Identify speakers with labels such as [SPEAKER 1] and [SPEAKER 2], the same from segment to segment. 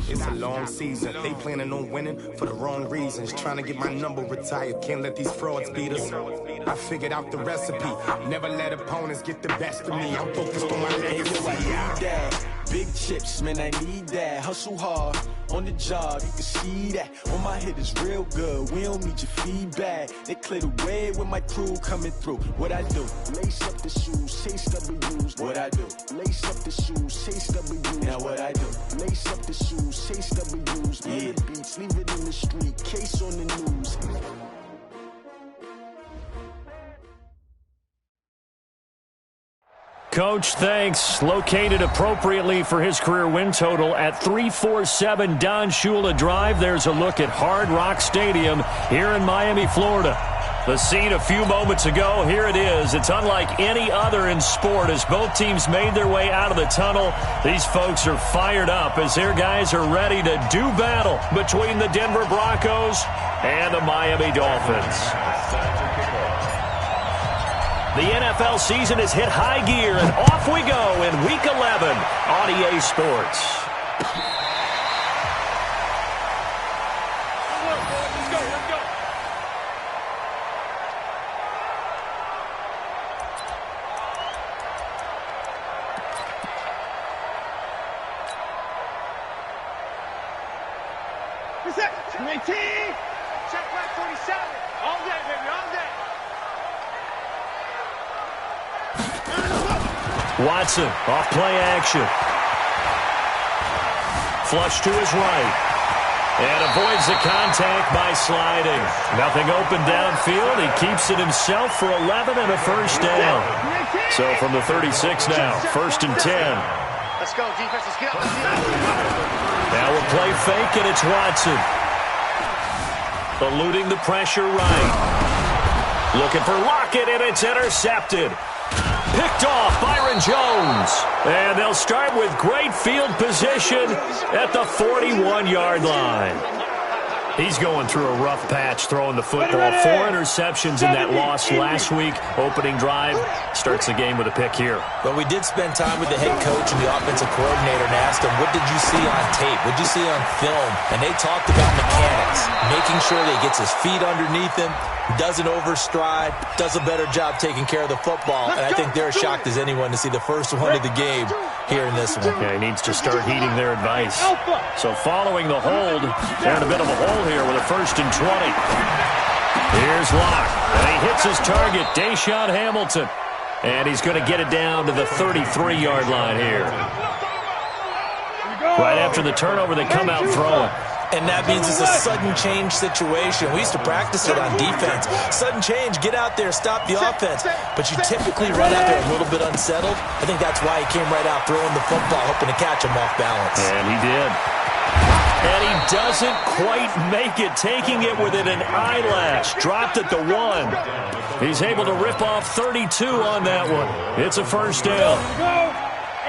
[SPEAKER 1] It's a long season. They planning on winning for the wrong reasons. Trying to get my number retired. Can't let these frauds beat us. I figured out the recipe. Never let opponents get the best of me. I'm focused on my legacy.
[SPEAKER 2] Big chips, man, I need that. Hustle hard on the job, you can see that. On my head is real good. We don't need your feedback. They clear the way with my crew coming through. What I do? Lace up the shoes, chase W's. What I do? Lace up the shoes, chase W's. Now what I do? Lace up the shoes, chase W's. Yeah. The beats, leave it in the street, case on the news.
[SPEAKER 3] Coach, thanks. Located appropriately for his career win total at 347 Don Shula Drive. There's a look at Hard Rock Stadium here in Miami, Florida. The scene a few moments ago, here it is. It's unlike any other in sport as both teams made their way out of the tunnel. These folks are fired up as their guys are ready to do battle between the Denver Broncos and the Miami Dolphins. The NFL season has hit high gear, and off we go in Week 11 on EA Sports. Let's go.
[SPEAKER 4] Reset. 19. Check back 47. All day, baby, all day.
[SPEAKER 3] Watson, off play action. Flush to his right. And avoids the contact by sliding. Nothing open downfield. He keeps it himself for 11 and a first down. So from the 36 now, 1st and 10.
[SPEAKER 4] Let's go, defense. Let's get.
[SPEAKER 3] Now a play fake, and it's Watson. Eluding the pressure right. Looking for Lockett, and it's intercepted. Picked off Byron Jones. And they'll start with great field position at the 41-yard line. He's going through a rough patch throwing the football. 4 interceptions in that loss last week. Opening drive starts the game with a pick here.
[SPEAKER 5] But we did spend time with the head coach and the offensive coordinator and asked him, what did you see on tape? What did you see on film? And they talked about mechanics, making sure that he gets his feet underneath him, doesn't overstride, does a better job taking care of the football. And I think they're as shocked as anyone to see the first one of the game here in this one.
[SPEAKER 3] Yeah, he needs to start heeding their advice. So following the hold, they're in a bit of a hole here with a 1st and 20. Here's Locke, and he hits his target, Deshaun Hamilton. And he's going to get it down to the 33-yard line here. Right after the turnover, they come out throwing.
[SPEAKER 5] And that means it's a sudden change situation. We used to practice it on defense. Sudden change, get out there, stop the offense. But you typically run out there a little bit unsettled. I think that's why he came right out throwing the football, hoping to catch him off balance.
[SPEAKER 3] And he did. And he doesn't quite make it, taking it within an eyelash. Dropped at the 1. He's able to rip off 32 on that one. It's a first down.
[SPEAKER 4] Go.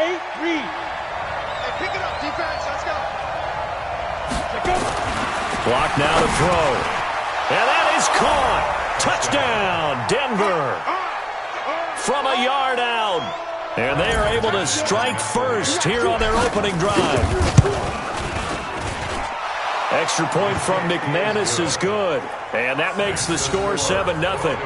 [SPEAKER 4] 8 read. Hey, pick it up, defense. Let's go.
[SPEAKER 3] Clock now to throw. And that is caught. Touchdown, Denver. From a yard out. And they are able to strike first here on their opening drive. Extra point from McManus is good. And that makes the score 7-0.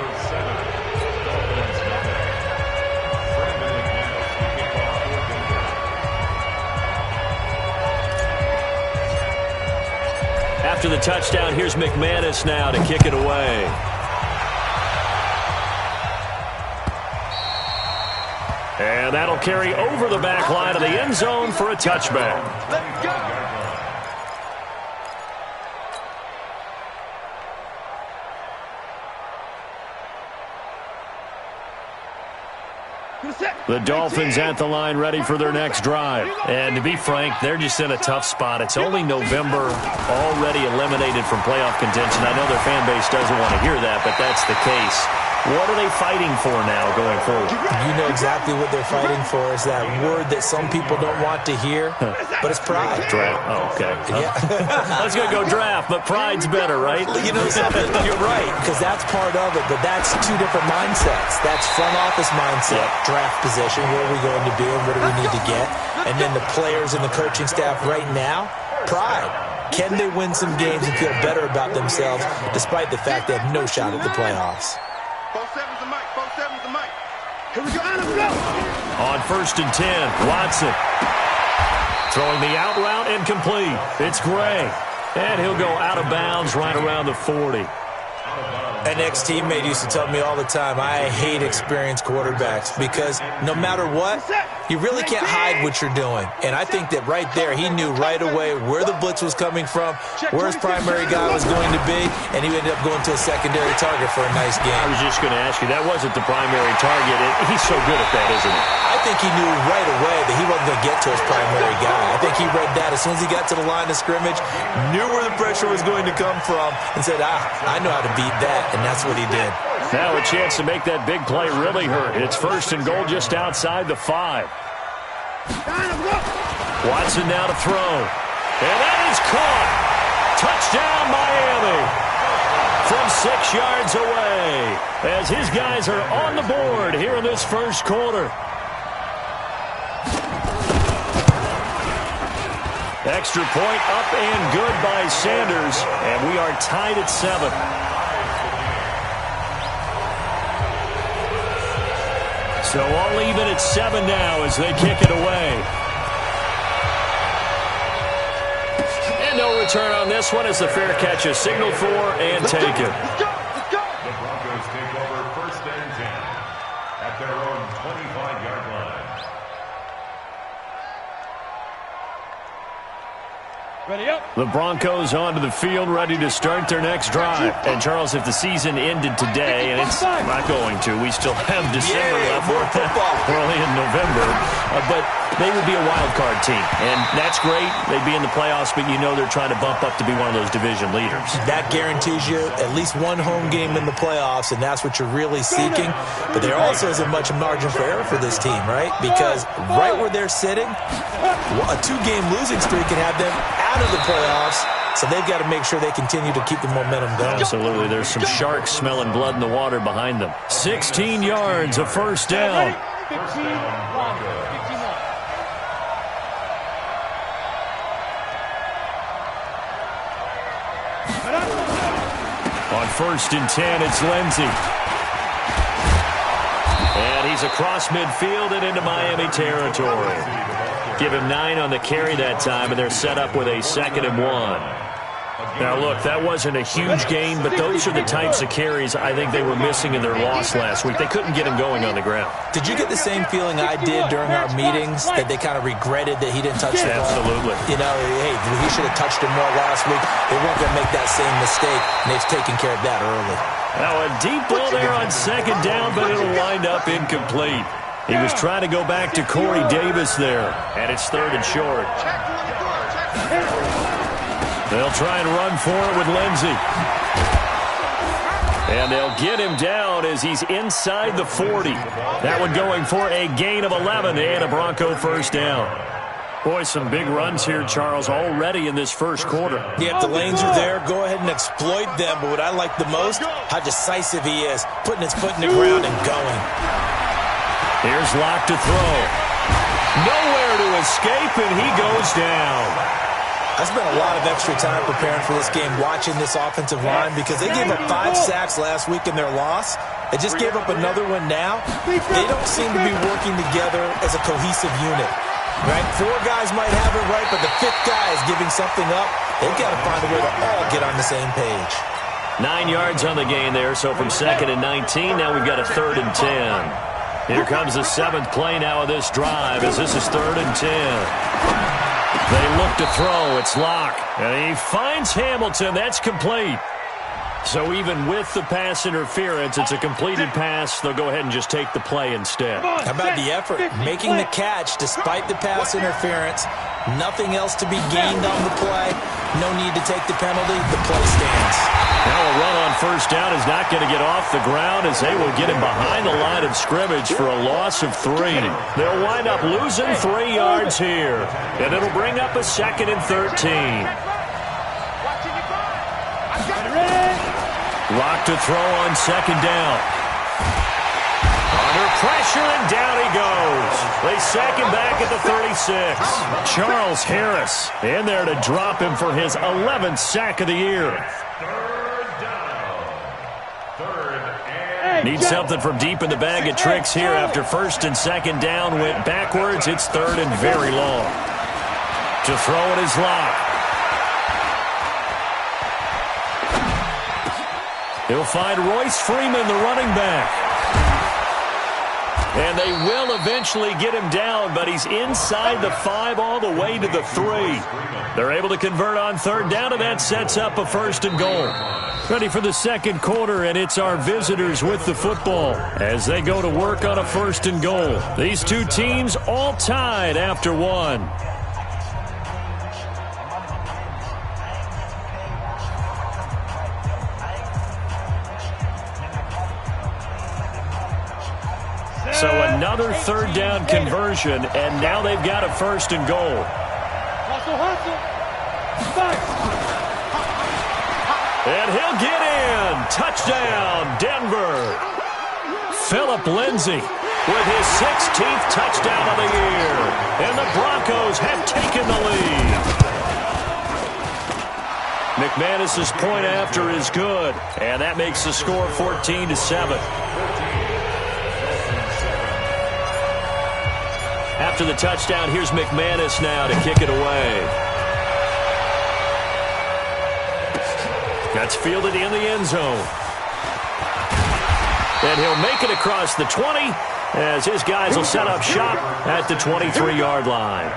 [SPEAKER 3] After the touchdown, here's McManus now to kick it away. And that'll carry over the back line of the end zone for a touchback.
[SPEAKER 4] Let's go.
[SPEAKER 3] The Dolphins at the line ready for their next drive. And to be frank, they're just in a tough spot. It's only November, already eliminated from playoff contention. I know their fan base doesn't want to hear that, but that's the case. What are they fighting for now going forward?
[SPEAKER 5] You know exactly what they're fighting for. Is that word that some people don't want to hear, but it's pride.
[SPEAKER 3] Draft. Oh, okay.
[SPEAKER 5] Yeah.
[SPEAKER 3] I was going to go draft, but pride's better, right?
[SPEAKER 5] You know something? You're right, because that's part of it, but that's two different mindsets. That's front office mindset, draft position, where are we going to be and what do we need to get? And then the players and the coaching staff right now, pride. Can they win some games and feel better about themselves despite the fact they have no shot at the playoffs?
[SPEAKER 4] 4-7's the mic. 4-7's the mic. Here we go. Go.
[SPEAKER 3] On 1st and 10, Watson. Throwing the out route incomplete. It's Gray. And he'll go out of bounds right around the 40.
[SPEAKER 5] An ex-teammate used to tell me all the time, I hate experienced quarterbacks because no matter what, you really can't hide what you're doing. And I think that right there, he knew right away where the blitz was coming from, where his primary guy was going to be, and he ended up going to a secondary target for a nice game.
[SPEAKER 3] I was just going to ask you, that wasn't the primary target. He's so good at that, isn't he?
[SPEAKER 5] I think he knew right away that he wasn't going to get to his primary guy. I think he read that as soon as he got to the line of scrimmage, knew where the pressure was going to come from, and said, I know how to beat that. And that's what he did.
[SPEAKER 3] Now a chance to make that big play really hurt. It's 1st and goal just outside the 5. Watson now to throw. And that is caught. Touchdown, Miami. From 6 yards away. As his guys are on the board here in this first quarter. Extra point up and good by Sanders. And we are tied at 7. So all even at 7 now as they kick it away. And no return on this one as the fair catch is signaled for and taken.
[SPEAKER 4] Let's go. Let's go.
[SPEAKER 6] The Broncos take over 1st and 10 at their own 25-yard line.
[SPEAKER 4] Ready up.
[SPEAKER 3] The Broncos onto the field, ready to start their next drive. And, Charles, if the season ended today, and it's not going to, we still have December left.
[SPEAKER 5] More football.
[SPEAKER 3] Early in November. But they would be a wild card team. And that's great. They'd be in the playoffs, but you know they're trying to bump up to be one of those division leaders.
[SPEAKER 5] That guarantees you at least one home game in the playoffs, and that's what you're really seeking. But there also isn't much margin for error for this team, right? Because right where they're sitting, a 2-game losing streak can have them out of the playoffs, so they've got to make sure they continue to keep the momentum going.
[SPEAKER 3] Absolutely. There's some sharks smelling blood in the water behind them. 16 yards, a first down.
[SPEAKER 4] 15-1.
[SPEAKER 3] On 1st and 10, it's Lindsey. And he's across midfield and into Miami territory. Give him 9 on the carry that time, and they're set up with a 2nd and 1. Now, look, that wasn't a huge gain, but those are the types of carries I think they were missing in their loss last week. They couldn't get him going on the ground.
[SPEAKER 5] Did you get the same feeling I did during our meetings, that they kind of regretted that he didn't touch the ball?
[SPEAKER 3] Absolutely.
[SPEAKER 5] You know, hey, he should have touched him more last week. They weren't going to make that same mistake, and they've taken care of that early.
[SPEAKER 3] Now, a deep ball there on 2nd down, but it'll wind up incomplete. He was trying to go back to Corey Davis there, and it's 3rd and short. They'll try and run for it with Lindsey. And they'll get him down as he's inside the 40. That one going for a gain of 11 and a Bronco first down. Boy, some big runs here, Charles, already in this first quarter.
[SPEAKER 5] Yeah, if the lanes are there, go ahead and exploit them. But what I like the most, how decisive he is, putting his foot in the ground and going.
[SPEAKER 3] Here's Locke to throw. Nowhere to escape, and he goes down.
[SPEAKER 5] I spent a lot of extra time preparing for this game, watching this offensive line, because they gave up 5 sacks last week in their loss. They just gave up another one now. They don't seem to be working together as a cohesive unit. Right? 4 guys might have it right, but the 5th guy is giving something up. They've got to find a way to all get on the same page.
[SPEAKER 3] 9 yards on the gain there, so from 2nd and 19, now we've got a 3rd and 10. Here comes the 7th play now of this drive as this is 3rd and 10. They look to throw. It's Locke. And he finds Hamilton. That's complete. So even with the pass interference, it's a completed pass. They'll go ahead and just take the play instead.
[SPEAKER 5] How about the effort? Making the catch despite the pass interference. Nothing else to be gained on the play. No need to take the penalty. The play stands.
[SPEAKER 3] Now a run on first down is not going to get off the ground as they will get him behind the line of scrimmage for a loss of 3. They'll wind up losing 3 yards here. And it'll bring up a 2nd and 13. Lock to throw on 2nd down. On Under pressure, and down he goes. They sack him back at the 36. Charles Harris in there to drop him for his 11th sack of the year. Need something from deep in the bag of tricks here after first and second down went backwards. It's third and very long. To throw it is Locke. He'll find Royce Freeman, the running back. And they will eventually get him down, but he's inside the 5 all the way to the 3. They're able to convert on third down, and that sets up a first and goal. Ready for the second quarter, and it's our visitors with the football as they go to work on a first and goal. These two teams all tied after one. So another third down conversion, and now they've got a first and goal. And he'll get in. Touchdown, Denver. Phillip Lindsay with his 16th touchdown of the year. And the Broncos have taken the lead. McManus's point after is good, and that makes the score 14-7. After the touchdown, here's McManus now to kick it away. That's fielded in the end zone. And he'll make it across the 20 as his guys will set up shop at the 23-yard line.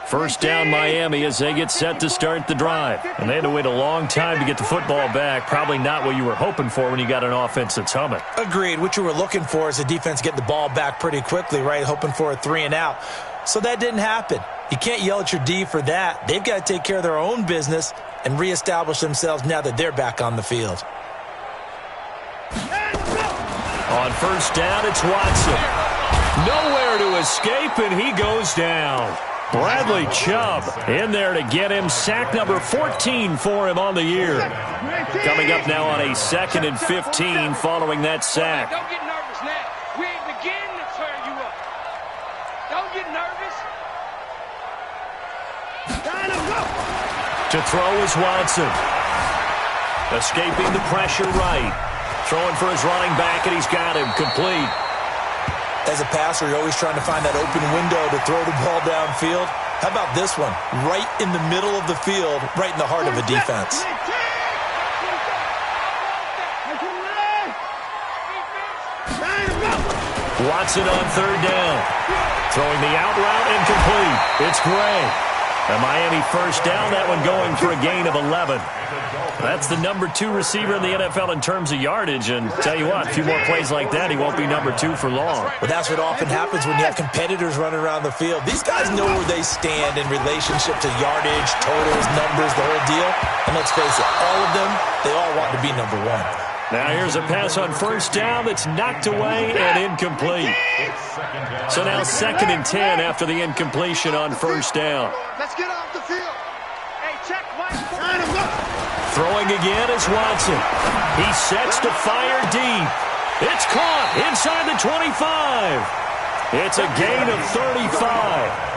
[SPEAKER 3] First down Miami as they get set to start the drive. And they had to wait a long time to get the football back. Probably not what you were hoping for when you got an offense that's humming.
[SPEAKER 5] Agreed. What you were looking for is the defense getting the ball back pretty quickly, right? Hoping for a 3 and out. So that didn't happen. You can't yell at your D for that. They've got to take care of their own business and reestablish themselves now that they're back on the field.
[SPEAKER 3] On first down, it's Watson. Nowhere to escape, and he goes down. Bradley Chubb in there to get him. Sack number 14 for him on the year. Coming up now on a 2nd and 15 following that sack.
[SPEAKER 4] Don't get nervous now. We ain't beginning to tear you up. Don't get nervous.
[SPEAKER 3] To throw is Watson. Escaping the pressure right. Throwing for his running back, and he's got him complete.
[SPEAKER 5] As a passer, you're always trying to find that open window to throw the ball downfield. How about this one? Right in the middle of the field, right in the heart of a defense.
[SPEAKER 3] Watson on third down. Throwing the out route incomplete. It's Gray. A Miami first down, that one going for a gain of 11. That's the number 2 receiver in the NFL in terms of yardage, and tell you what, a few more plays like that, he won't be number 2 for long.
[SPEAKER 5] Well, that's what often happens when you have competitors running around the field. These guys know where they stand in relationship to yardage, totals, numbers, the whole deal. And let's face it, all of them, they all want to be number 1.
[SPEAKER 3] Now here's a pass on first down that's knocked away and incomplete. So now 2nd and 10 after the incompletion on first down.
[SPEAKER 4] Let's get off the field. Hey, check Mike.
[SPEAKER 3] Throwing again is Watson. He sets to fire deep. It's caught inside the 25. It's a gain of 35.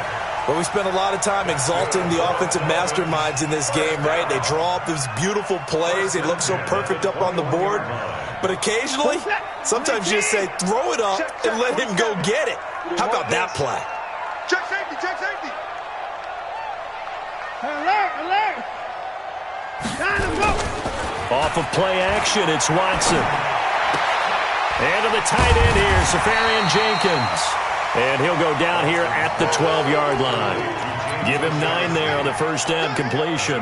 [SPEAKER 5] Well, we spent a lot of time exalting the offensive masterminds in this game, right? They draw up these beautiful plays. They look so perfect up on the board. But occasionally, sometimes you just say, throw it up and let him go get it. How about that play?
[SPEAKER 4] Check safety, check safety. Alert, alert. Time to go.
[SPEAKER 3] Off of play action, it's Watson. And to the tight end here, Safarian Jenkins. And he'll go down here at the 12-yard line. Give him 9 there on the first down completion.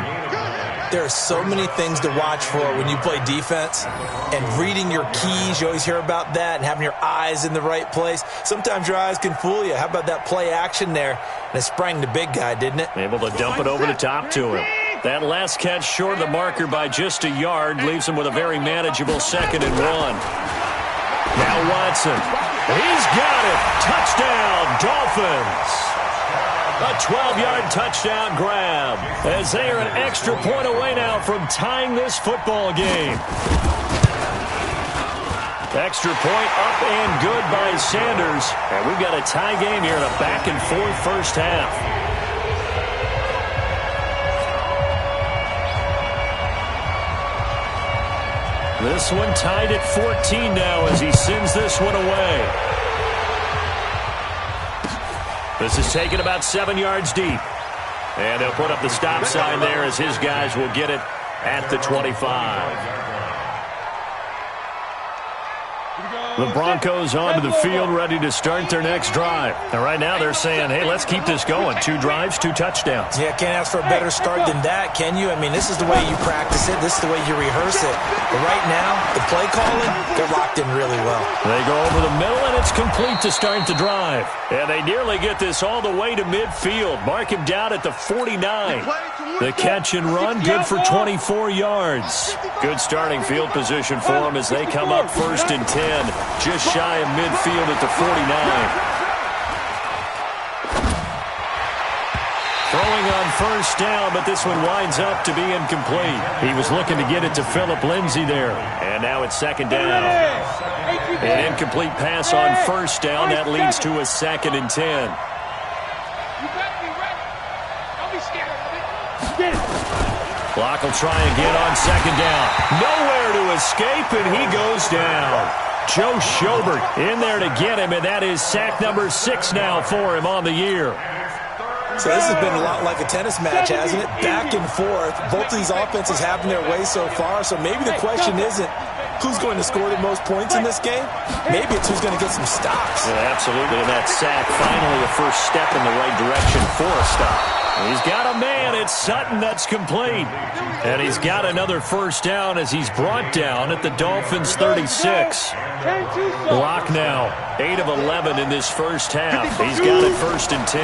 [SPEAKER 5] There are so many things to watch for when you play defense. And reading your keys, you always hear about that, and having your eyes in the right place. Sometimes your eyes can fool you. How about that play action there? And it sprang the big guy, didn't it?
[SPEAKER 3] Able to dump it over the top to him. That last catch short of the marker by just a yard leaves him with a very manageable 2nd and 1. Now Watson. He's got it. Touchdown, Dolphins. A 12-yard touchdown grab as they are an extra point away now from tying this football game. Extra point up and good by Sanders. And we've got a tie game here in a back-and-forth first half. This one tied at 14 now as he sends this one away. This is taken about 7 yards deep. And they'll put up the stop sign there as his guys will get it at the 25. The Broncos onto the field, ready to start their next drive. And right now they're saying, hey, let's keep this going. 2 drives, 2 touchdowns.
[SPEAKER 5] Yeah, can't ask for a better start than that, can you? I mean, this is the way you practice it. This is the way you rehearse it. But right now, the play calling, they're locked in really well.
[SPEAKER 3] They go over the middle, and it's complete to start the drive. And they nearly get this all the way to midfield. Mark him down at the 49. The catch and run, good for 24 yards. Good starting field position for them as they come up 1st and 10. Just shy of midfield at the 49. Throwing on 1st down, but this one winds up to be incomplete. He was looking to get it to Phillip Lindsay there. And now it's 2nd down. An incomplete pass on 1st down. That leads to a 2nd and 10. Clock will try again on 2nd down. Nowhere to escape, and he goes down. Joe Schobert in there to get him, and that is sack number 6 now for him on the year.
[SPEAKER 5] So this has been a lot like a tennis match, hasn't it? Back and forth. Both of these offenses having their way so far, so maybe the question isn't who's going to score the most points in this game. Maybe it's who's going to get some stops.
[SPEAKER 3] Yeah, absolutely, and that sack finally a first step in the right direction for a stop. He's got a man. It's Sutton that's complete. And he's got another 1st down as he's brought down at the Dolphins' 36. Locke now, 8 of 11 in this first half. He's got it 1st and 10.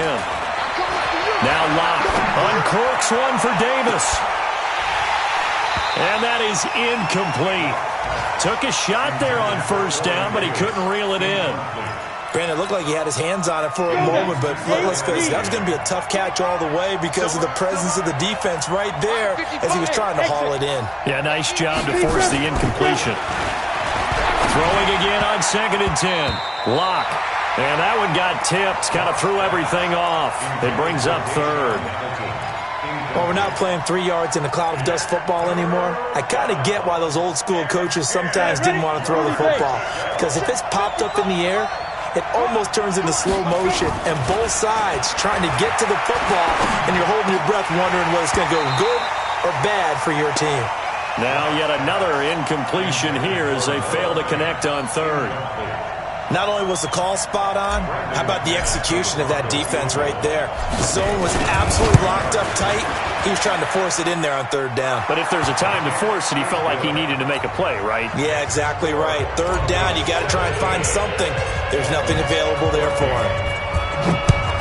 [SPEAKER 3] Now Locke uncorks one for Davis. And that is incomplete. Took a shot there on 1st down, but he couldn't reel it in.
[SPEAKER 5] Brandon, it looked like he had his hands on it for a moment, but let's face it, that was going to be a tough catch all the way because of the presence of the defense right there as he was trying to haul it in.
[SPEAKER 3] Yeah, nice job to force the incompletion. Throwing again on 2nd and 10. Locke. And that one got tipped, kind of threw everything off. It brings up 3rd.
[SPEAKER 5] Well, we're not playing 3 yards in a cloud of dust football anymore. I kind of get why those old school coaches sometimes didn't want to throw the football. Because if it's popped up in the air, it almost turns into slow motion, and both sides trying to get to the football, and you're holding your breath wondering whether it's going to go good or bad for your team.
[SPEAKER 3] Now yet another incompletion here as they fail to connect on 3rd.
[SPEAKER 5] Not only was the call spot on, how about the execution of that defense right there? The zone was absolutely locked up tight. He was trying to force it in there on 3rd down.
[SPEAKER 3] But if there's a time to force it, he felt like he needed to make a play, right?
[SPEAKER 5] Yeah, exactly right. 3rd down, you got to try and find something. There's nothing available there for him.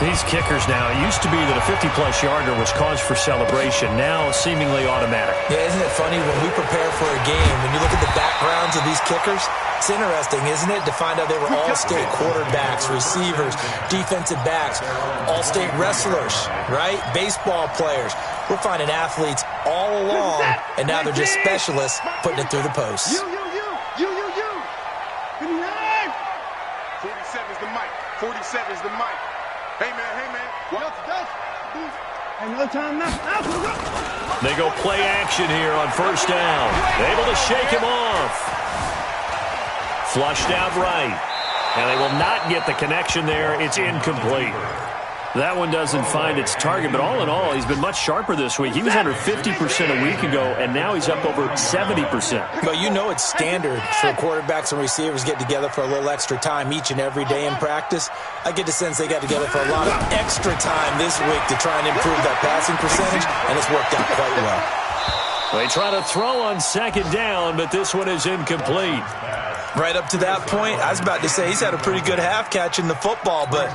[SPEAKER 3] These kickers now, it used to be that a 50-plus yarder was cause for celebration. Now seemingly automatic.
[SPEAKER 5] Yeah, isn't it funny when we prepare for a game, when you look at the backgrounds of these kickers, it's interesting, isn't it, to find out they were all-state quarterbacks, receivers, defensive backs, all-state wrestlers, right? Baseball players. We're finding athletes all along, and now they're just specialists putting it through the posts.
[SPEAKER 4] You. 47 is the mic. 47 is the mic. Hey, man.
[SPEAKER 7] Another time now.
[SPEAKER 3] They go play action here on 1st down. Able to shake him off. Flushed out right. And they will not get the connection there. It's incomplete. That one doesn't find its target, but all in all, he's been much sharper this week. He was under 50% a week ago, and now he's up over 70%.
[SPEAKER 5] But you know it's standard for quarterbacks and receivers get together for a little extra time each and every day in practice. I get the sense they got together for a lot of extra time this week to try and improve that passing percentage, and it's worked out quite well.
[SPEAKER 3] They try to throw on 2nd down, but this one is incomplete.
[SPEAKER 5] Right up to that point, I was about to say he's had a pretty good half catching the football, but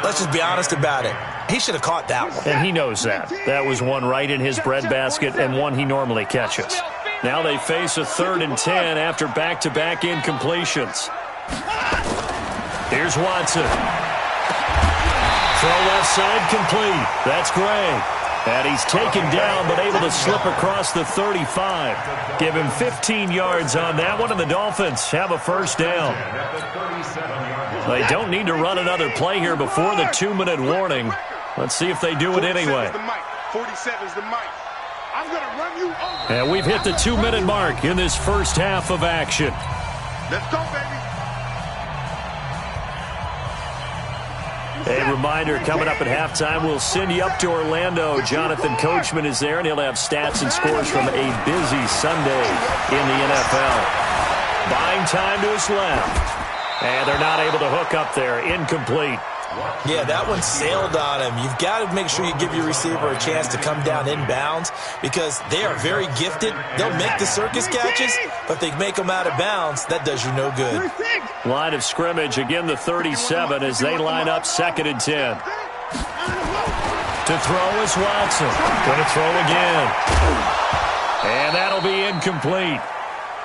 [SPEAKER 5] let's just be honest about it. He should have caught that one.
[SPEAKER 3] And he knows that. That was one right in his breadbasket and one he normally catches. Now they face a 3rd and 10 after back-to-back incompletions. Here's Watson. Throw left side complete. That's Gray. And he's taken down but able to slip across the 35. Give him 15 yards on that one, and the Dolphins have a first down. They don't need to run another play here before the 2-minute warning. Let's see if they do it anyway.
[SPEAKER 4] 47's the mic. I'm going to run you over.
[SPEAKER 3] And we've hit the 2-minute mark in this first half of action.
[SPEAKER 4] Let's go, baby.
[SPEAKER 3] A reminder, coming up at halftime, we'll send you up to Orlando. Jonathan Coachman is there, and he'll have stats and scores from a busy Sunday in the NFL. Buying time to his left. And they're not able to hook up there. Incomplete.
[SPEAKER 5] Yeah, that one sailed on him. You've got to make sure you give your receiver a chance to come down inbounds because they are very gifted. They'll make the circus catches, but if they make them out of bounds, that does you no good.
[SPEAKER 3] Line of scrimmage, again the 37 as they line up 2nd and 10. To throw is Watson. Going to throw again. And that'll be incomplete.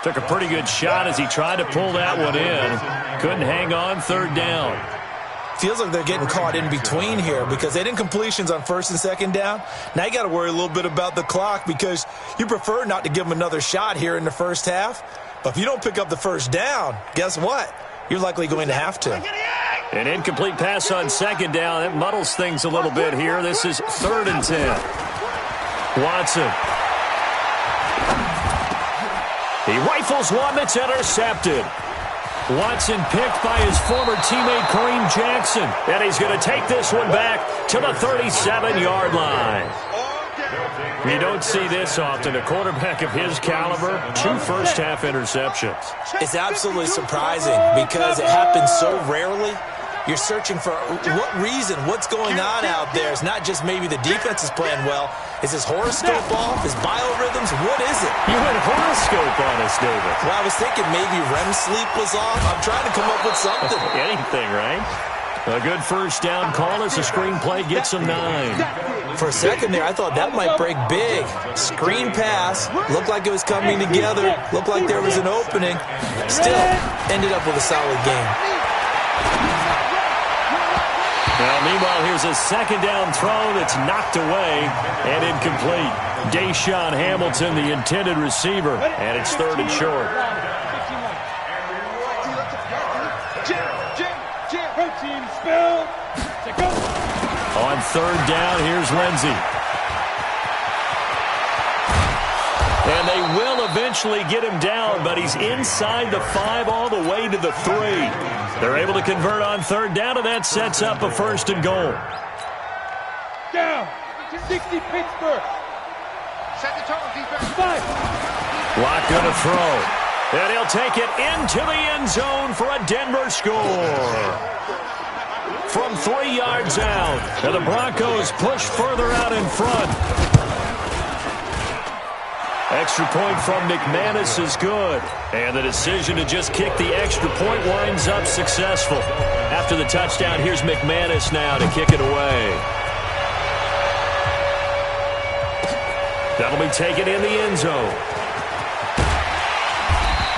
[SPEAKER 3] Took a pretty good shot as he tried to pull that one in. Couldn't hang on, 3rd down.
[SPEAKER 5] Feels like they're getting caught in between here because they didn't completions on 1st and 2nd down. Now you got to worry a little bit about the clock because you prefer not to give them another shot here in the first half. But if you don't pick up the 1st down, guess what? You're likely going to have to.
[SPEAKER 3] An incomplete pass on 2nd down. It muddles things a little bit here. This is 3rd and 10. Watson. He rifles one that's intercepted. Watson picked by his former teammate Kareem Jackson. And he's going to take this one back to the 37-yard line. You don't see this often. A quarterback of his caliber, 2 first-half interceptions.
[SPEAKER 5] It's absolutely surprising because it happens so rarely. You're searching for what reason, what's going on out there. It's not just maybe the defense is playing well. Is his horoscope off? His biorhythms? What is it?
[SPEAKER 3] You went horoscope on us, David.
[SPEAKER 5] Well, I was thinking maybe REM sleep was off. I'm trying to come up with something.
[SPEAKER 3] Anything, right? A good first down call as the screenplay gets him 9.
[SPEAKER 5] For a second there, I thought that might break big. Screen pass. Looked like it was coming together. Looked like there was an opening. Still, ended up with a solid game.
[SPEAKER 3] Well, meanwhile, here's a 2nd down throw that's knocked away and incomplete. Deshaun Hamilton, the intended receiver, and it's 3rd and short. On 3rd down, here's Lindsey. And they will eventually get him down, but he's inside the 5 all the way to the 3. They're able to convert on 3rd down, and that sets up a 1st and goal.
[SPEAKER 7] Down. 60 Pittsburgh.
[SPEAKER 4] Set the tone, defense.
[SPEAKER 7] 5.
[SPEAKER 3] Lock going to throw. And he'll take it into the end zone for a Denver score. From 3 yards out, and the Broncos push further out in front. Extra point from McManus is good. And the decision to just kick the extra point winds up successful. After the touchdown, here's McManus now to kick it away. That'll be taken in the end zone.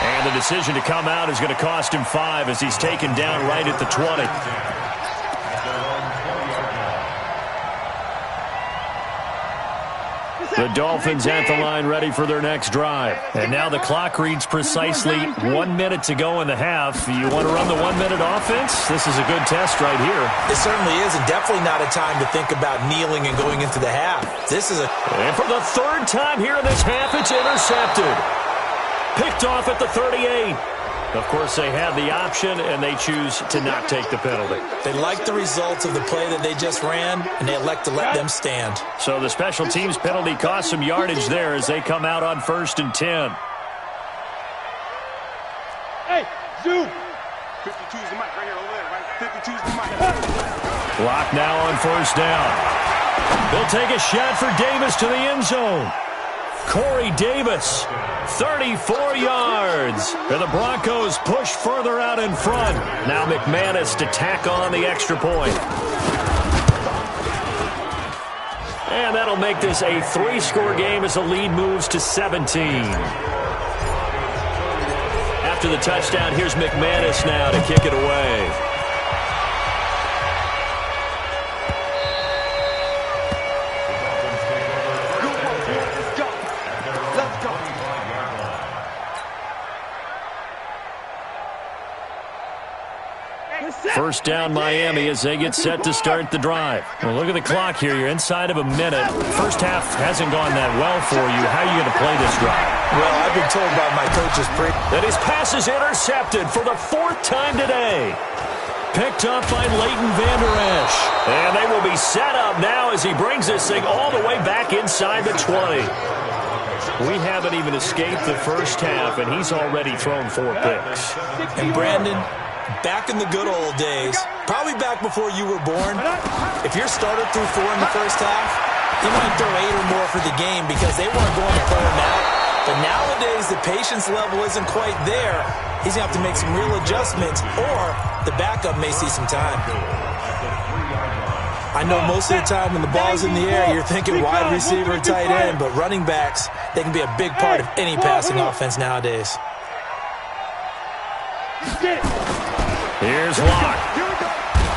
[SPEAKER 3] And the decision to come out is going to cost him 5 as he's taken down right at the 20. The Dolphins at the line ready for their next drive. And now the clock reads precisely 1 minute to go in the half. You want to run the 1 minute offense? This is a good test right here.
[SPEAKER 5] It certainly is, and definitely not a time to think about kneeling and going into the half. This is a...
[SPEAKER 3] And for the 3rd time here in this half, it's intercepted. Picked off at the 38. Of course, they had the option, and they choose to not take the penalty.
[SPEAKER 5] They like the results of the play that they just ran, and they elect to let them stand.
[SPEAKER 3] So the special teams penalty cost some yardage there as they come out on 1st and 10.
[SPEAKER 7] Hey, zoom.
[SPEAKER 4] 52's the mic right here over there, right? 52's the mic.
[SPEAKER 3] Lock now on 1st down. They'll take a shot for Davis to the end zone. Corey Davis, 34 yards. And the Broncos push further out in front. Now McManus to tack on the extra point. And that'll make this a 3-score game as the lead moves to 17. After the touchdown, here's McManus now to kick it away. First down Miami as they get set to start the drive. Well, look at the clock here. You're inside of a minute. First half hasn't gone that well for you. How are you going to play this drive?
[SPEAKER 5] Well, I've been told by my coaches
[SPEAKER 3] that his pass is intercepted for the 4th time today. Picked up by Leighton Vander Esch. And they will be set up now as he brings this thing all the way back inside the 20. We haven't even escaped the first half, and he's already thrown 4 picks.
[SPEAKER 5] And Brandon, back in the good old days, probably back before you were born, if your starter threw 4 in the first half, he might throw 8 or more for the game because they weren't going to pull him out. But nowadays, the patience level isn't quite there. He's going to have to make some real adjustments, or the backup may see some time. I know most of the time when the ball's in the air, you're thinking wide receiver, tight end, but running backs, they can be a big part of any passing offense nowadays.
[SPEAKER 3] Here's Locke.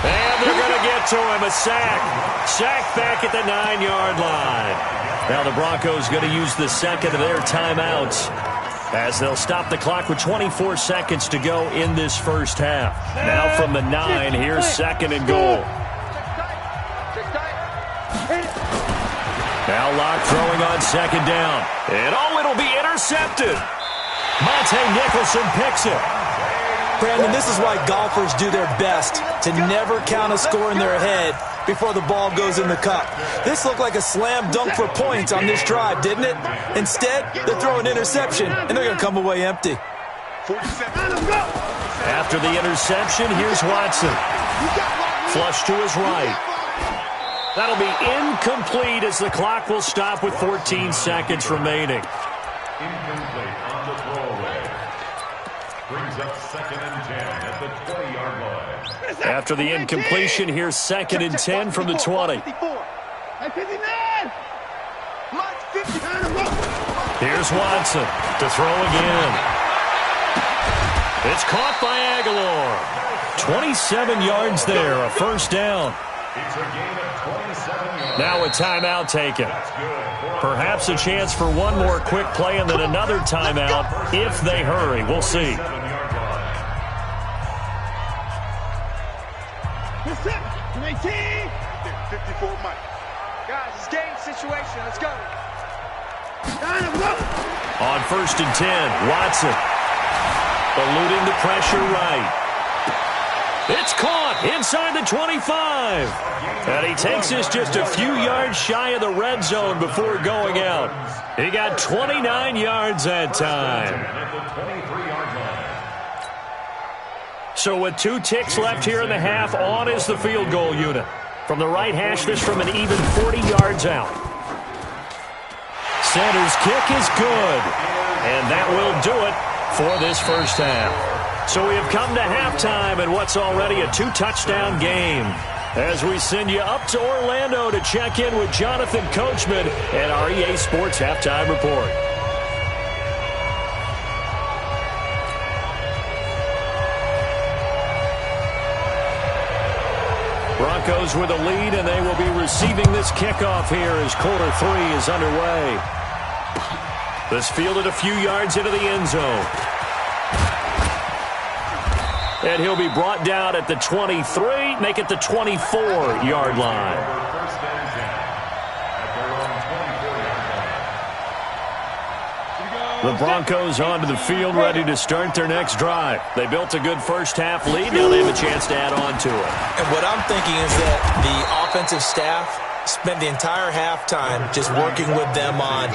[SPEAKER 3] And they're going to get to him. A sack. Sack back at the 9-yard line. Now the Broncos going to use the second of their timeouts as they'll stop the clock with 24 seconds to go in this first half. Now from the 9, here's 2nd and goal. Now Locke throwing on 2nd down. And it'll be intercepted. Monte Nicholson picks it.
[SPEAKER 5] Brandon, this is why golfers do their best to never count a score in their head before the ball goes in the cup. This looked like a slam dunk for points on this drive, didn't it? Instead, they're throwing interception, and they're going to come away empty.
[SPEAKER 3] After the interception, here's Watson. Flush to his right. That'll be incomplete as the clock will stop with 14 seconds remaining.
[SPEAKER 6] Incomplete on the throwaway. Brings up 2nd and 10 at the 20-yard line.
[SPEAKER 3] After the incompletion, here's 2nd and 10 from the 20. Here's Watson to throw again. It's caught by Aguilar. 27 yards there, a first down.
[SPEAKER 6] It's a gain of 27 yards.
[SPEAKER 3] Now a timeout taken. Perhaps a chance for one more quick play and then another timeout if they hurry. We'll see.
[SPEAKER 4] 54 Mike. Guys, it's game situation. Let's go.
[SPEAKER 3] On 1st and 10, Watson. Eluding the pressure right. It's caught inside the 25. And he takes this just a few yards shy of the red zone before going out. He got 29 yards that time. So with 2 ticks left here in the half, on is the field goal unit. From the right hash, this from an even 40 yards out. Center's kick is good. And that will do it for this first half. So we have come to halftime in what's already a 2-touchdown game. As we send you up to Orlando to check in with Jonathan Coachman and our EA Sports Halftime Report. Broncos with a lead, and they will be receiving this kickoff here as quarter 3 is underway. This fielded a few yards into the end zone. And he'll be brought down at the 23, make it the 24-yard line. The Broncos onto the field, ready to start their next drive. They built a good first-half lead. Now they have a chance to add on to it.
[SPEAKER 5] And what I'm thinking is that the offensive staff spent the entire halftime just working with them on,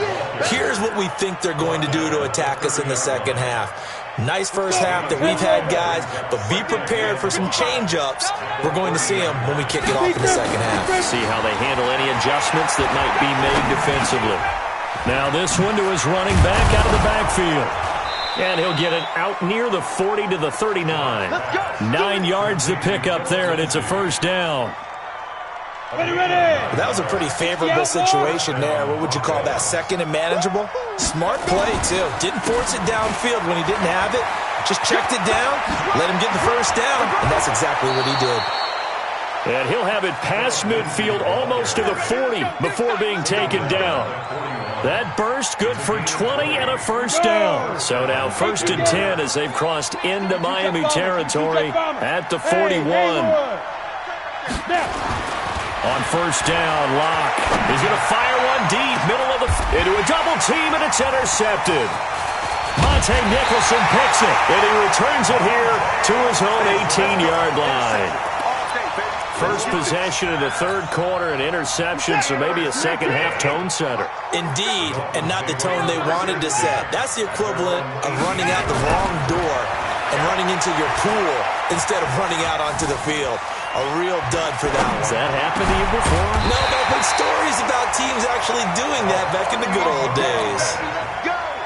[SPEAKER 5] here's what we think they're going to do to attack us in the second half. Nice first half that we've had, guys, but be prepared for some change-ups. We're going to see them when we kick it off in the second half.
[SPEAKER 3] See how they handle any adjustments that might be made defensively. Now this one to his running back out of the backfield. And he'll get it out near the 40 to the 39. 9 yards to pick up there, and it's a first down.
[SPEAKER 5] That was a pretty favorable situation there. What would you call that? Second and manageable? Smart play, too. Didn't force it downfield when he didn't have it. Just checked it down, let him get the first down, and that's exactly what he did.
[SPEAKER 3] And he'll have it past midfield almost to the 40 before being taken down. That burst good for 20 and a first down. So now 1st and 10 as they've crossed into Miami territory at the 41. On 1st down, Locke is going to fire one deep, middle of the into a double team, and it's intercepted. Monte Nicholson picks it, and he returns it here to his own 18-yard line. First possession in the 3rd quarter, an interception, so maybe a second-half tone setter.
[SPEAKER 5] Indeed, and not the tone they wanted to set. That's the equivalent of running out the wrong door and running into your pool instead of running out onto the field. A real dud for that one.
[SPEAKER 3] Has that happened to you before?
[SPEAKER 5] No, but I've heard stories about teams actually doing that back in the good old days.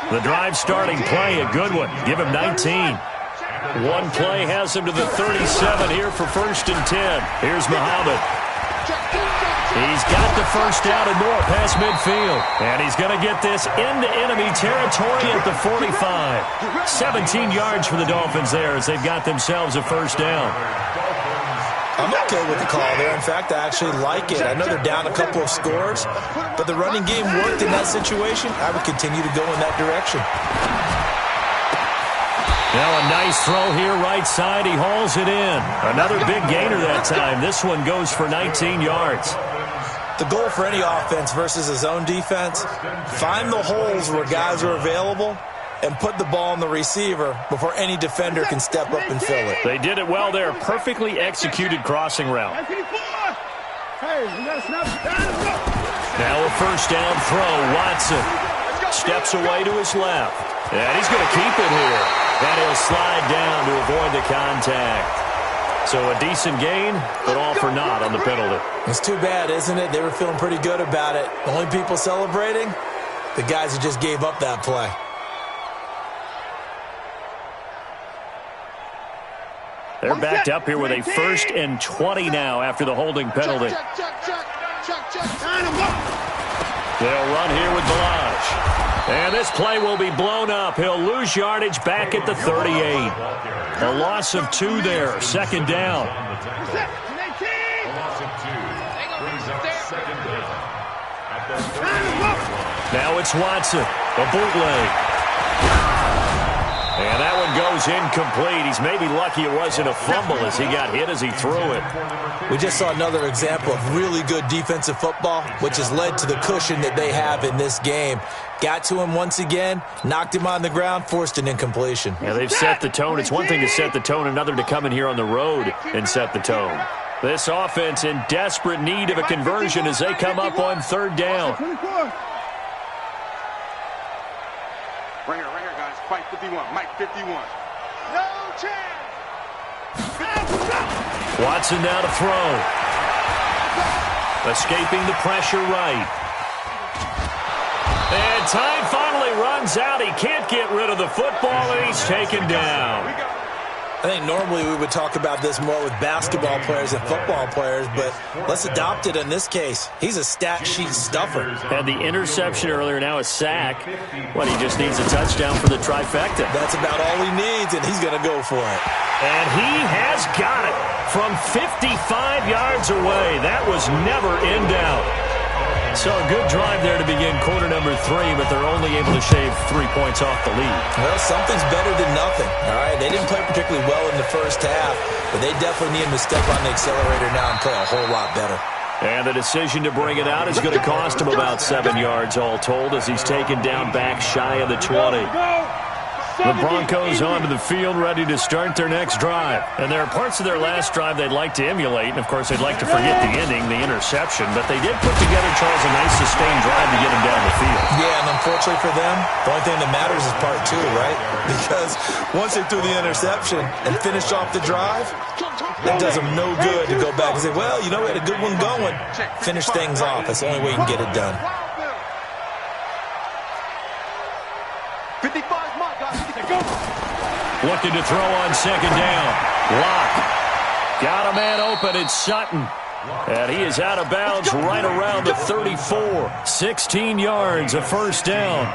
[SPEAKER 3] The drive starting play, a good one. Give him 19. One play has him to the 37 here for 1st and 10. Here's Muhammad. He's got the first down and more past midfield. And he's going to get this into enemy territory at the 45. 17 yards for the Dolphins there as they've got themselves a first down.
[SPEAKER 5] I'm okay with the call there. In fact, I actually like it. I know they're down a couple of scores, but the running game worked in that situation. I would continue to go in that direction.
[SPEAKER 3] Now a nice throw here right side. He hauls it in. Another big gainer that time. This one goes for 19 yards.
[SPEAKER 5] The goal for any offense versus a zone defense, find the holes where guys are available and put the ball on the receiver before any defender can step up and fill it.
[SPEAKER 3] They did it well there. Perfectly executed crossing route.
[SPEAKER 7] Now
[SPEAKER 3] a first down throw. Watson steps away to his left. And he's going to keep it here. And he'll slide down to avoid the contact. So a decent gain, but all for naught on the penalty.
[SPEAKER 5] It's too bad, isn't it? They were feeling pretty good about it. The only people celebrating, the guys who just gave up that play.
[SPEAKER 3] They're backed up here with a 1st and 20 now after the holding penalty. They'll run here with Balaj. And this play will be blown up. He'll lose yardage back at the 38. A loss of 2 there. 2nd down. Now it's Watson. A bootleg. And that one goes incomplete. He's maybe lucky it wasn't a fumble as he got hit as he threw it.
[SPEAKER 5] We just saw another example of really good defensive football, which has led to the cushion that they have in this game. Got to him once again, knocked him on the ground, forced an incompletion.
[SPEAKER 3] Yeah, they've set the tone. It's one thing to set the tone, another to come in here on the road and set the tone. This offense in desperate need of a conversion as they come up on 3rd down.
[SPEAKER 4] Right here, guys. Mike 51. Mike 51. No chance.
[SPEAKER 3] Watson now to throw. Escaping the pressure right. And time finally runs out. He can't get rid of the football, and he's taken down.
[SPEAKER 5] I think normally we would talk about this more with basketball players and football players, but let's adopt it in this case. He's a stat sheet stuffer.
[SPEAKER 3] Had the interception earlier, now a sack. What, he just needs a touchdown for the trifecta.
[SPEAKER 5] That's about all he needs, and he's going to go for it.
[SPEAKER 3] And he has got it from 55 yards away. That was never in doubt. So a good drive there to begin quarter number 3, but they're only able to shave 3 points off the lead.
[SPEAKER 5] Well, something's better than nothing. All right, they didn't play particularly well in the first half, but they definitely need him to step on the accelerator now and play a whole lot better.
[SPEAKER 3] And the decision to bring it out is going to cost him about 7 yards all told as he's taken down back shy of the 20. The Broncos onto the field ready to start their next drive. And there are parts of their last drive they'd like to emulate. And, of course, they'd like to forget the ending, the interception. But they did put together, Charles, a nice sustained drive to get him down the field.
[SPEAKER 5] Yeah, and unfortunately for them, the only thing that matters is part 2, right? Because once they threw the interception and finished off the drive, that does them no good to go back and say, well, you know, we had a good one going. Finish things off. That's the only way you can get it done.
[SPEAKER 4] 55.
[SPEAKER 3] Looking to throw on 2nd down. Locke. Got a man open. It's Sutton. And he is out of bounds right around the 34. 16 yards, a first down.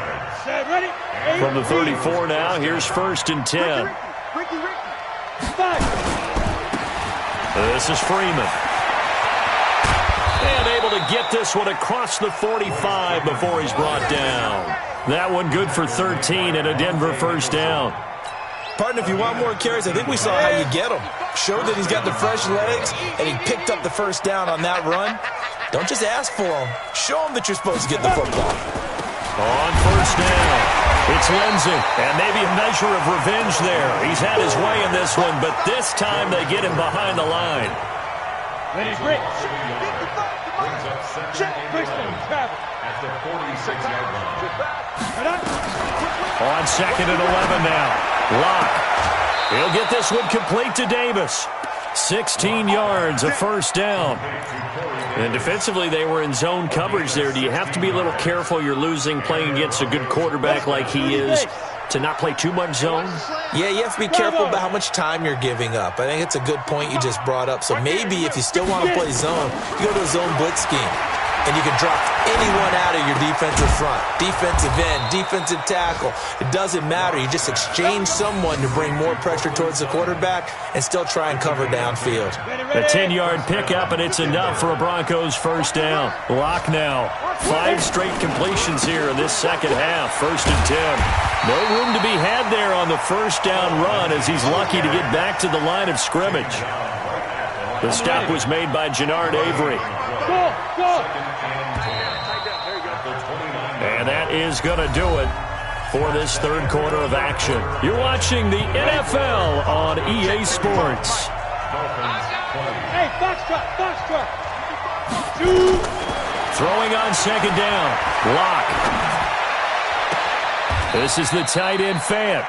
[SPEAKER 3] From the 34 now, here's 1st and 10. This is Freeman. And able to get this one across the 45 before he's brought down. That one good for 13 and a Denver first down.
[SPEAKER 5] Partner, if you want more carries, I think we saw how you get him. Showed that he's got the fresh legs, and he picked up the first down on that run. Don't just ask for him. Show him that you're supposed to get the football.
[SPEAKER 3] On first down, it's Lindsey, and maybe a measure of revenge there. He's had his way in this one, but this time they get him behind the line.
[SPEAKER 7] Ready, Brick.
[SPEAKER 6] At the 46-yard line.
[SPEAKER 3] On 2nd and 11 now. Locke. He'll get this one complete to Davis. 16 yards, a first down. And defensively, they were in zone coverage there. Do you have to be a little careful? You're losing playing against a good quarterback like he is to not play too much zone?
[SPEAKER 5] Yeah, you have to be careful about how much time you're giving up. I think it's a good point you just brought up. So maybe if you still want to play zone, you go to a zone blitz scheme. And you can drop anyone out of your defensive front. Defensive end, defensive tackle. It doesn't matter. You just exchange someone to bring more pressure towards the quarterback and still try and cover downfield.
[SPEAKER 3] A 10-yard pickup, and it's enough for a Broncos first down. Locke now. 5 straight completions here in this second half. 1st and 10. No room to be had there on the first down run as he's lucky to get back to the line of scrimmage. The stop was made by Jannard Avery. And that is going to do it for this third quarter of action. You're watching the NFL on EA Sports.
[SPEAKER 7] Hey, foxtrot.
[SPEAKER 3] Throwing on second down. Locke. This is the tight end Fant.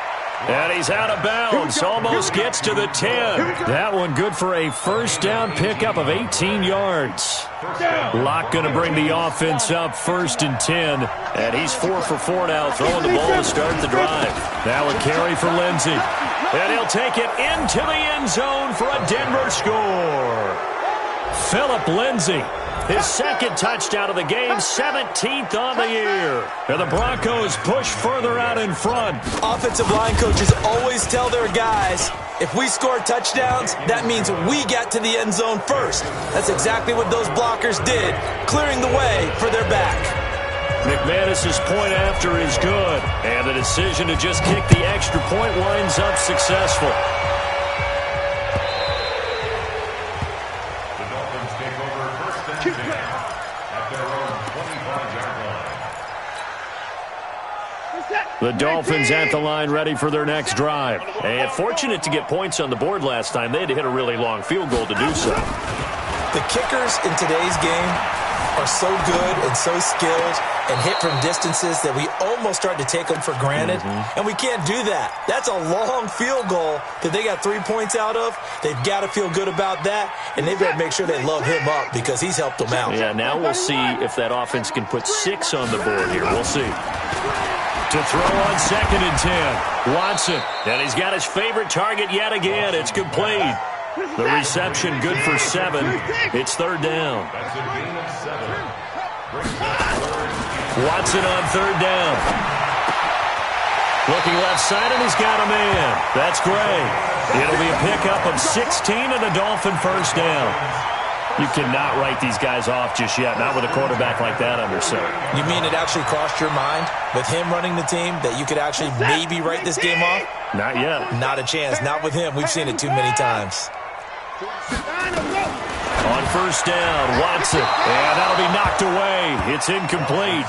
[SPEAKER 3] And he's out of bounds. Almost gets to the 10. That one good for a first down pickup of 18 yards. Locke going to bring the offense up 1st and 10. And he's 4 for 4 now, throwing the ball to start the drive. Now a carry for Lindsey. And he'll take it into the end zone for a Denver score. Phillip Lindsey. His second touchdown of the game, 17th on the year. And the Broncos push further out in front.
[SPEAKER 5] Offensive line coaches always tell their guys, if we score touchdowns, that means we got to the end zone first. That's exactly what those blockers did, clearing the way for their back.
[SPEAKER 3] McManus's point after is good. And the decision to just kick the extra point winds up successful. The Dolphins at the line ready for their next drive. And fortunate to get points on the board last time. They had to hit a really long field goal to do so.
[SPEAKER 5] The kickers in today's game are so good and so skilled and hit from distances that we almost start to take them for granted. And we can't do that. That's a long field goal that they got 3 points out of. They've got to feel good about that, and they've got to make sure they love him up because he's helped them out.
[SPEAKER 3] Yeah, now we'll see if that offense can put 6 on the board here. We'll see. To throw on 2nd and 10. Watson. And he's got his favorite target yet again. It's complete. The reception good for 7. It's 3rd down.
[SPEAKER 6] That's a gain of 7.
[SPEAKER 3] Watson on 3rd down. Looking left side, and he's got a man. That's great. It'll be a pickup of 16 and a Dolphin first down. You cannot write these guys off just yet, not with a quarterback like that under center.
[SPEAKER 5] You mean it actually crossed your mind with him running the team that you could actually maybe write this game off?
[SPEAKER 3] Not yet.
[SPEAKER 5] Not a chance. Not with him. We've seen it too many times.
[SPEAKER 3] On first down, Watson. And that'll be knocked away. It's incomplete.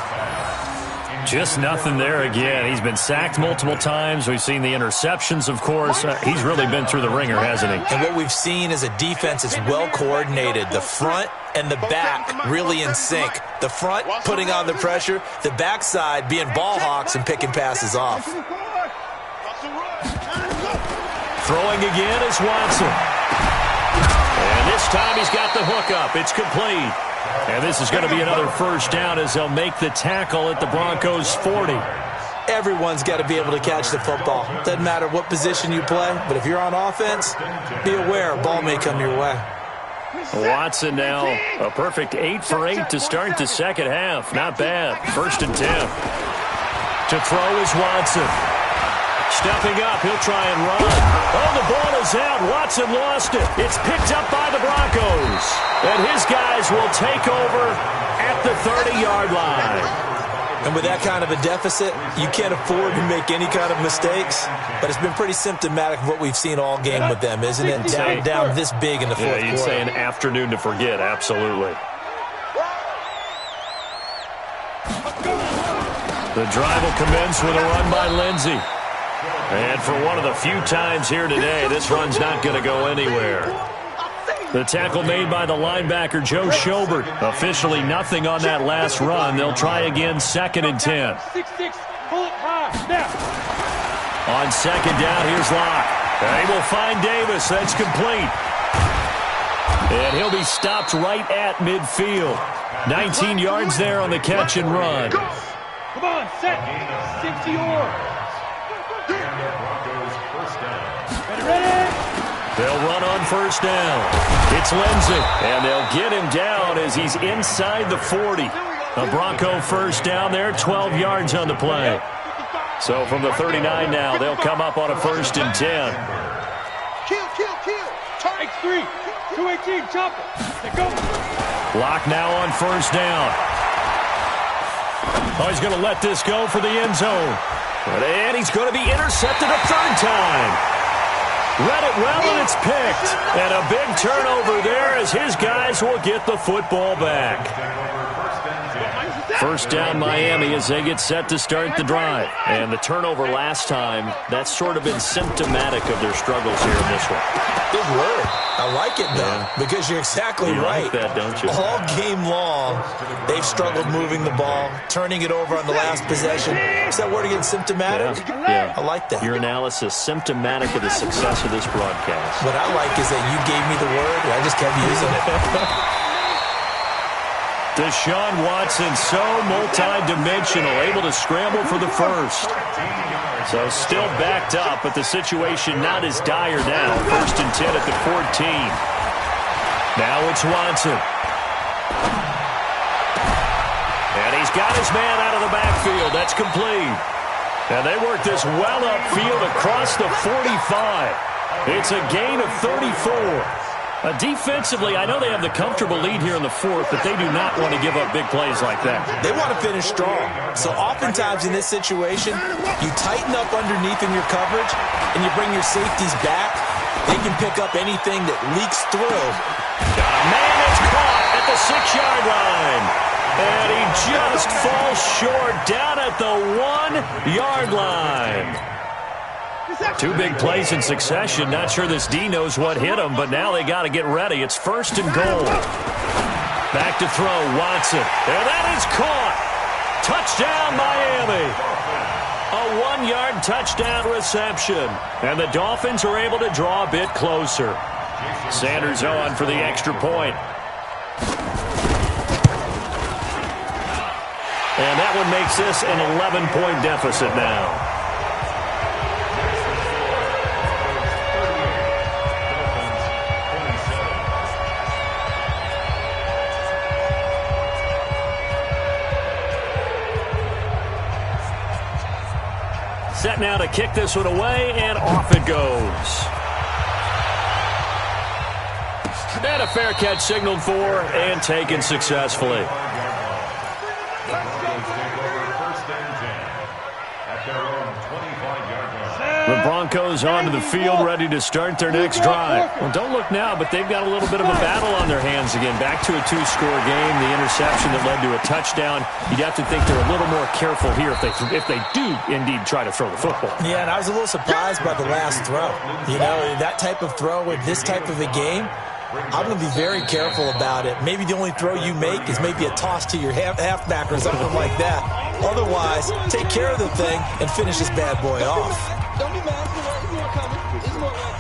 [SPEAKER 3] Just nothing there again. He's been sacked multiple times. We've seen the interceptions, of course. He's really been through the ringer, hasn't he?
[SPEAKER 5] And what we've seen is a defense that's well coordinated. The front and the back really in sync. The front putting on the pressure. The backside being ball hawks and picking passes off.
[SPEAKER 3] Throwing again is Watson. And this time he's got the hook up. It's complete. And this is going to be another first down as they'll make the tackle at the Broncos' 40.
[SPEAKER 5] Everyone's got to be able to catch the football. Doesn't matter what position you play, but if you're on offense, be aware a ball may come your way.
[SPEAKER 3] Watson now a perfect 8 for 8 to start the second half. Not bad. 1st and 10. To throw is Watson. Stepping up, he'll try and run. Oh, the ball is out. Watson lost it. It's picked up by the Broncos. And his guys will take over at the 30-yard line.
[SPEAKER 5] And with that kind of a deficit, you can't afford to make any kind of mistakes. But it's been pretty symptomatic of what we've seen all game with them, isn't it? Down this big in the fourth quarter.
[SPEAKER 3] You'd say an afternoon to forget, absolutely. The drive will commence with a run by Lindsey. And for one of the few times here today, this run's not going to go anywhere. The tackle made by the linebacker, Joe Schobert. Officially nothing on that last run. They'll try again, 2nd and 10.
[SPEAKER 7] 6-6, pull it high, now.
[SPEAKER 3] On 2nd down, here's Locke. They will find Davis. That's complete. And he'll be stopped right at midfield. 19 yards there on the catch and run.
[SPEAKER 7] Come on, set. 60-yard. Ready?
[SPEAKER 3] They'll run on 1st down. It's Lindsey, and they'll get him down as he's inside the 40. A Bronco 1st down there, 12 yards on the play. So from the 39 now, they'll come up on a 1st and 10.
[SPEAKER 7] Kill. Take 3. 218, chop it. Go.
[SPEAKER 3] Lock now on 1st down. Oh, he's going to let this go for the end zone. And he's going to be intercepted a 3rd time. Read it well, and it's picked. And a big turnover there as his guys will get the football back. 1st down Miami as they get set to start the drive. And the turnover last time, that's sort of been symptomatic of their struggles here in this one.
[SPEAKER 5] Big word. I like it, though, because you're exactly right.
[SPEAKER 3] Like that, don't you?
[SPEAKER 5] All game long, they've struggled moving the ball, turning it over on the last possession. Is that word again, symptomatic?
[SPEAKER 3] Yeah.
[SPEAKER 5] I like that.
[SPEAKER 3] Your analysis, symptomatic of the success of this broadcast.
[SPEAKER 5] What I like is that you gave me the word, and I just kept using it.
[SPEAKER 3] Deshaun Watson, so multi-dimensional, able to scramble for the 1st. So still backed up, but the situation not as dire now. 1st and 10 at the 14. Now it's Watson. And he's got his man out of the backfield. That's complete. And they work this well upfield across the 45. It's a gain of 34. Defensively, I know they have the comfortable lead here in the 4th, but they do not want to give up big plays like that.
[SPEAKER 5] They want to finish strong. So oftentimes in this situation, you tighten up underneath in your coverage, and you bring your safeties back. They can pick up anything that leaks through.
[SPEAKER 3] Man, it's caught at the 6-yard line. And he just falls short down at the 1-yard line. 2 big plays in succession. Not sure this D knows what hit him, but now they got to get ready. It's 1st and goal. Back to throw, Watson. And that is caught. Touchdown, Miami. A 1-yard touchdown reception. And the Dolphins are able to draw a bit closer. Sanders on for the extra point. And that one makes this an 11-point deficit now. Set now to kick this one away, and off it goes. And a fair catch signaled for and taken successfully. The Broncos onto the field, ready to start their next drive. Well, don't look now, but they've got a little bit of a battle on their hands again. Back to a 2-score game. The interception that led to a touchdown. You'd have to think they're a little more careful here if they do indeed try to throw the football.
[SPEAKER 5] Yeah, and I was a little surprised by the last throw. You know, that type of throw with this type of a game, I'm going to be very careful about it. Maybe the only throw you make is maybe a toss to your halfback or something like that. Otherwise, take care of the thing and finish this bad boy off.
[SPEAKER 8] Don't be mad. There's more coming. There's more coming.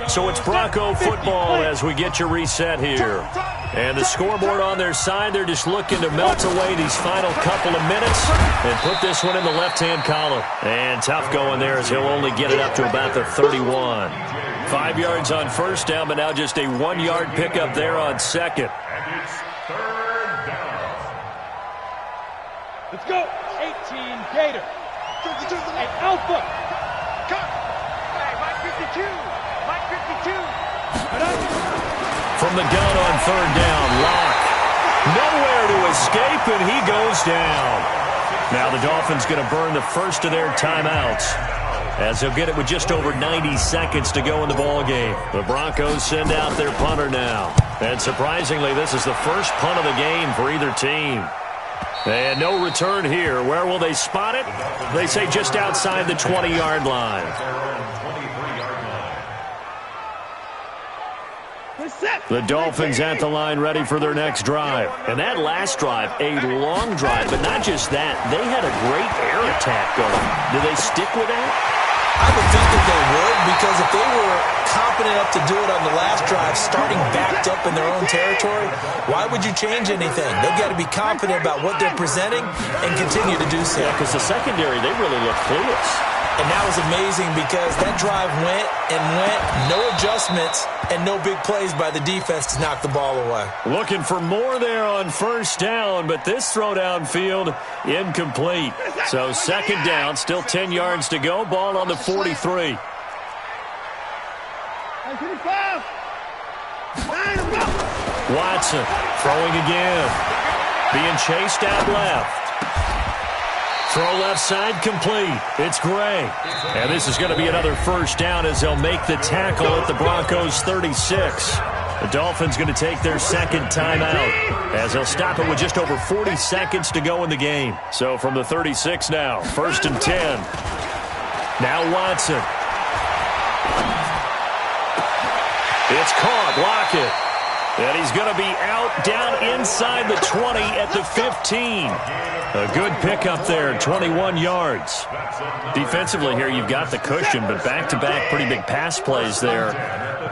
[SPEAKER 3] So it's Bronco football as we get you reset here. And the scoreboard on their side, they're just looking to melt away these final couple of minutes and put this one in the left-hand column. And tough going there as he'll only get it up to about the 31. 5 yards on first down, but now just a 1-yard pickup there on second.
[SPEAKER 6] And it's third down.
[SPEAKER 7] Let's go. 18 Gator. Hey, Alpha.
[SPEAKER 4] Cut. Hey, Mike 52. Mike 52.
[SPEAKER 3] From the gun on third down, Locke. Nowhere to escape, and he goes down. Now the Dolphins going to burn the first of their timeouts, as they'll get it with just over 90 seconds to go in the ball game. The Broncos send out their punter now. And surprisingly, this is the first punt of the game for either team. And no return here. Where will they spot it? They say just outside the 20-yard line. The Dolphins at the line ready for their next drive. And that last drive, a long drive, but not just that. They had a great air attack going. Do they stick with that?
[SPEAKER 5] I would think that they would, because if they were confident enough to do it on the last drive, starting backed up in their own territory, why would you change anything? They've got to be confident about what they're presenting and continue to do so.
[SPEAKER 3] Yeah, because the secondary, they really look clueless.
[SPEAKER 5] And that was amazing because that drive went and went, no adjustments, and no big plays by the defense to knock the ball away.
[SPEAKER 3] Looking for more there on first down, but this throw downfield incomplete. So second down, still 10 yards to go. Ball on the 43. Watson throwing again. Being chased out left. Throw left side complete. It's Gray. And this is going to be another first down as they'll make the tackle at the Broncos 36. The Dolphins going to take their second timeout as they'll stop it with just over 40 seconds to go in the game. So from the 36 now, 1st and 10. Now Watson. It's caught. Lockett. And he's going to be out down inside the 20 at the 15. A good pickup there, 21 yards. Defensively here, you've got the cushion, but back-to-back pretty big pass plays there.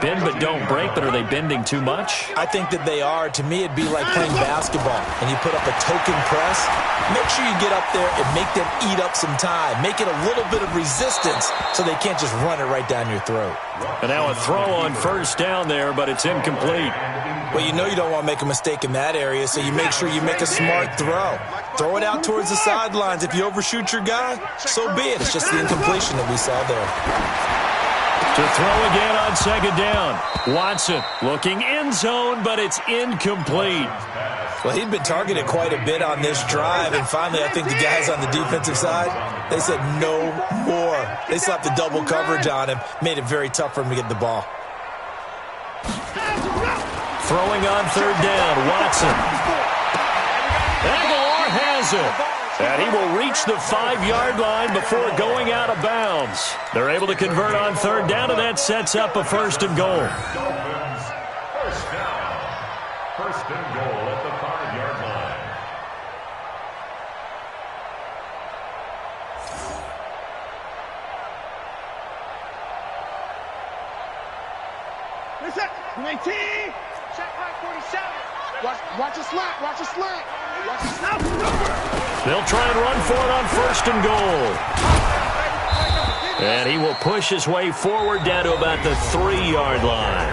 [SPEAKER 3] Bend but don't break, but are they bending too much?
[SPEAKER 5] I think that they are. To me, it'd be like playing basketball, and you put up a token press. Make sure you get up there and make them eat up some time. Make it a little bit of resistance so they can't just run it right down your throat.
[SPEAKER 3] And now a throw on first down there, but it's incomplete.
[SPEAKER 5] Well, you know you don't want to make a mistake in that area, so you make sure you make a smart throw. Throw it out towards the sidelines. If you overshoot your guy, so be it. It's just the incompletion that we saw there.
[SPEAKER 3] To throw again on second down. Watson looking end zone, but it's incomplete.
[SPEAKER 5] Well, he'd been targeted quite a bit on this drive, and finally I think the guys on the defensive side, they said no more. They slapped the double coverage on him, made it very tough for him to get the ball.
[SPEAKER 3] Throwing on third down, Watson. Aguilar has it. And he will reach the 5-yard line before going out of bounds. They're able to convert on third down, and that sets up a 1st and goal.
[SPEAKER 6] First down. 1st and goal at the 5-yard line.
[SPEAKER 4] Listen, 19. Check back 47. Watch a slant. Watch a slant. Watch a slant.
[SPEAKER 3] They'll try and run for it on 1st and goal. And he will push his way forward down to about the 3-yard line.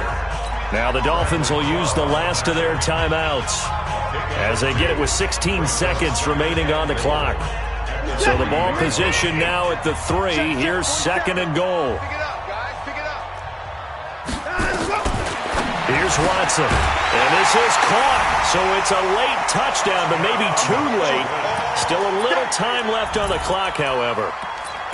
[SPEAKER 3] Now the Dolphins will use the last of their timeouts as they get it with 16 seconds remaining on the clock. So the ball position now at the 3. Here's 2nd and goal. Here's Watson, and this is caught, so it's a late touchdown, but maybe too late. Still a little time left on the clock, however.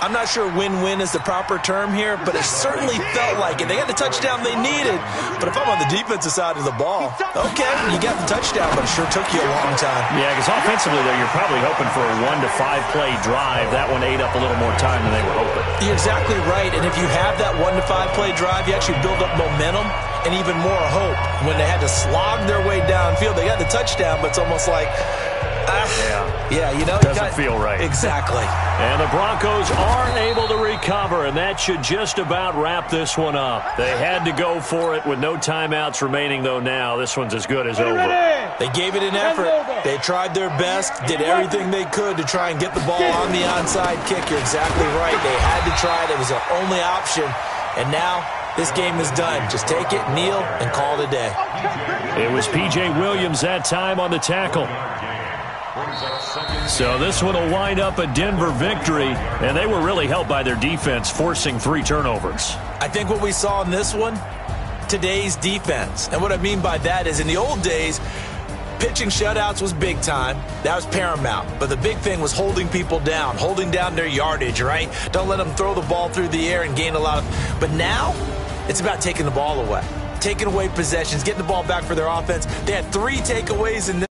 [SPEAKER 5] I'm not sure win-win is the proper term here, but it certainly felt like it. They got the touchdown they needed, but if I'm on the defensive side of the ball, okay, you got the touchdown, but it sure took you a long time.
[SPEAKER 3] Yeah, because offensively, though, you're probably hoping for a 1 to 5 play drive. That one ate up a little more time than they were hoping.
[SPEAKER 5] You're exactly right, and if you have that 1 to 5 play drive, you actually build up momentum and even more hope. When they had to slog their way downfield, they got the touchdown, but it's almost like, yeah, you know,
[SPEAKER 3] doesn't feel right.
[SPEAKER 5] Exactly.
[SPEAKER 3] And the Broncos are able to recover, and that should just about wrap this one up. They had to go for it with no timeouts remaining, though. Now this one's as good as over.
[SPEAKER 5] They gave it an effort. They tried their best, did everything they could to try and get the ball on the onside kick. You're exactly right. They had to try it. It was their only option. And now This game is done. Just take it, kneel, and call it a day.
[SPEAKER 3] It was P.J. Williams that time on the tackle. So this one will wind up a Denver victory, and they were really helped by their defense, forcing 3 turnovers.
[SPEAKER 5] I think what we saw in this one, today's defense. And what I mean by that is in the old days, pitching shutouts was big time. That was paramount. But the big thing was holding people down, holding down their yardage, right? Don't let them throw the ball through the air and gain a lot of... But now, it's about taking the ball away, taking away possessions, getting the ball back for their offense. They had 3 takeaways in this.